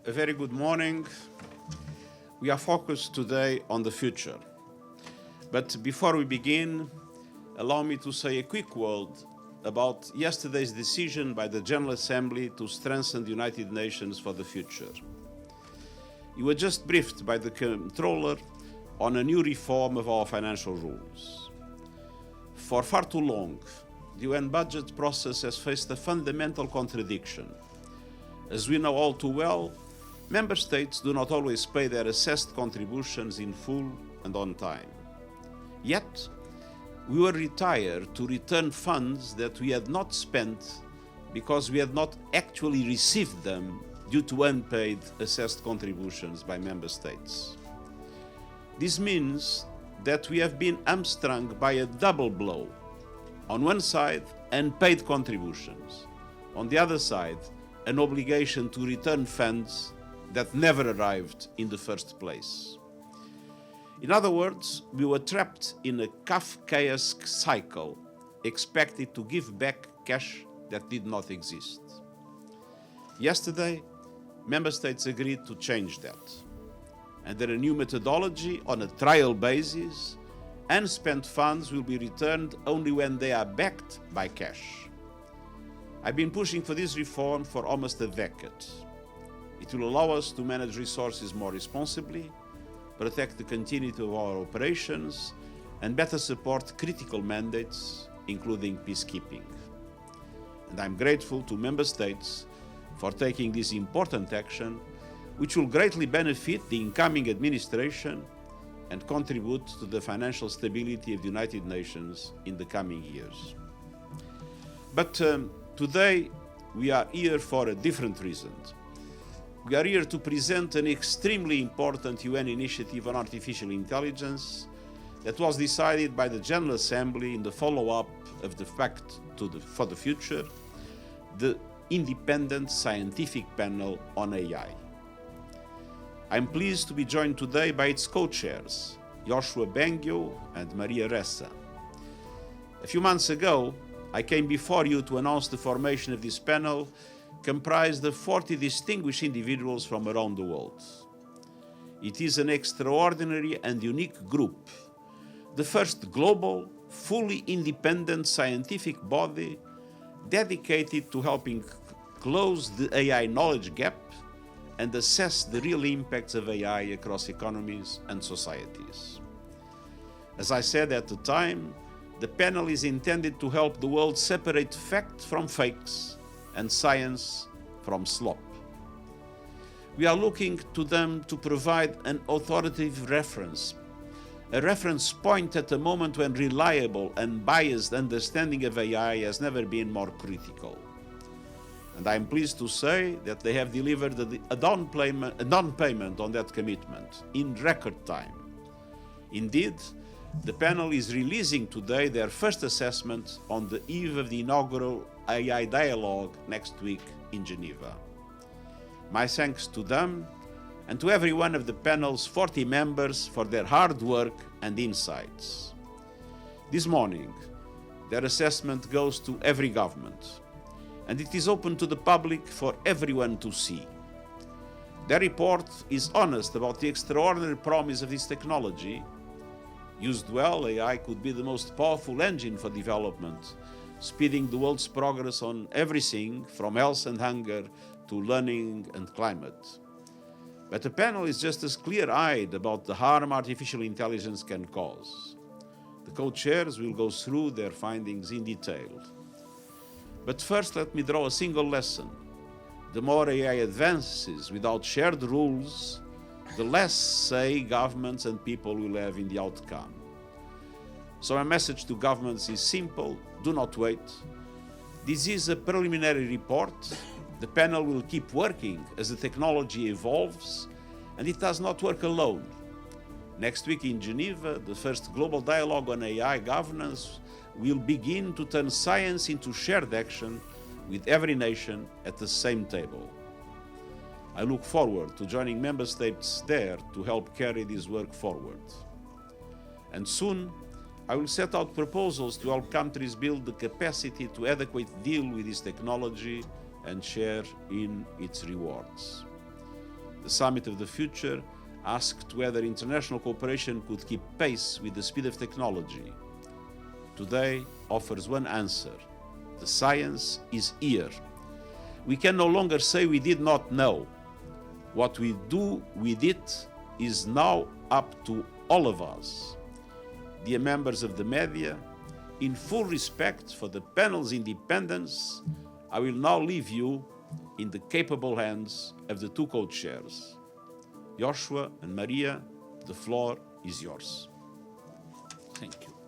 A very good morning. We are focused today on the future. But before we begin, allow me to say a quick word about yesterday's decision by the General Assembly to strengthen the United Nations for the future. You were just briefed by the Controller on a new reform of our financial rules. For far too long, the UN budget process has faced a fundamental contradiction. As we know all too well, Member States do not always pay their assessed contributions in full and on time. Yet, we were required to return funds that we had not spent because we had not actually received them due to unpaid assessed contributions by Member States. This means that we have been hamstrung by a double blow. On one side, unpaid contributions. On the other side, an obligation to return funds that never arrived in the first place. In other words, we were trapped in a Kafkaesque cycle, expected to give back cash that did not exist. Yesterday, Member States agreed to change that. Under a new methodology, on a trial basis, unspent funds will be returned only when they are backed by cash. I've been pushing for this reform for almost a decade. It will allow us to manage resources more responsibly, protect the continuity of our operations, and better support critical mandates, including peacekeeping. And I'm grateful to Member States for taking this important action, which will greatly benefit the incoming administration and contribute to the financial stability of the United Nations in the coming years. But today, we are here for a different reason. We are here to present an extremely important UN initiative on artificial intelligence that was decided by the General Assembly in the follow-up of the Pact for the Future, the Independent Scientific Panel on AI. I'm pleased to be joined today by its co-chairs, Joshua Bengio and Maria Ressa. A few months ago, I came before you to announce the formation of this panel, comprised of 40 distinguished individuals from around the world. It is an extraordinary and unique group, the first global, fully independent scientific body dedicated to helping close the AI knowledge gap and assess the real impacts of AI across economies and societies. As I said at the time, the panel is intended to help the world separate fact from fakes and science from slop. We are looking to them to provide an authoritative reference, a reference point at a moment when reliable, unbiased understanding of AI has never been more critical. And I am pleased to say that they have delivered a down payment on that commitment in record time. Indeed, the panel is releasing today their first assessment on the eve of the inaugural AI dialogue next week in Geneva. My thanks to them and to every one of the panel's 40 members for their hard work and insights. This morning, their assessment goes to every government, and it is open to the public for everyone to see. Their report is honest about the extraordinary promise of this technology. Used well, AI could be the most powerful engine for development, speeding the world's progress on everything from health and hunger to learning and climate. But the panel is just as clear-eyed about the harm artificial intelligence can cause. The co-chairs will go through their findings in detail. But first, let me draw a single lesson. The more AI advances without shared rules, the less say governments and people will have in the outcome. So my message to governments is simple: do not wait. This is a preliminary report. The panel will keep working as the technology evolves, and it does not work alone. Next week in Geneva, the first global dialogue on AI governance will begin to turn science into shared action with every nation at the same table. I look forward to joining Member States there to help carry this work forward. And soon, I will set out proposals to help countries build the capacity to adequately deal with this technology and share in its rewards. The Summit of the Future asked whether international cooperation could keep pace with the speed of technology. Today offers one answer. The science is here. We can no longer say we did not know. What we do with it is now up to all of us. Dear members of the media, in full respect for the panel's independence, I will now leave you in the capable hands of the two co-chairs. Joshua and Maria, the floor is yours. Thank you.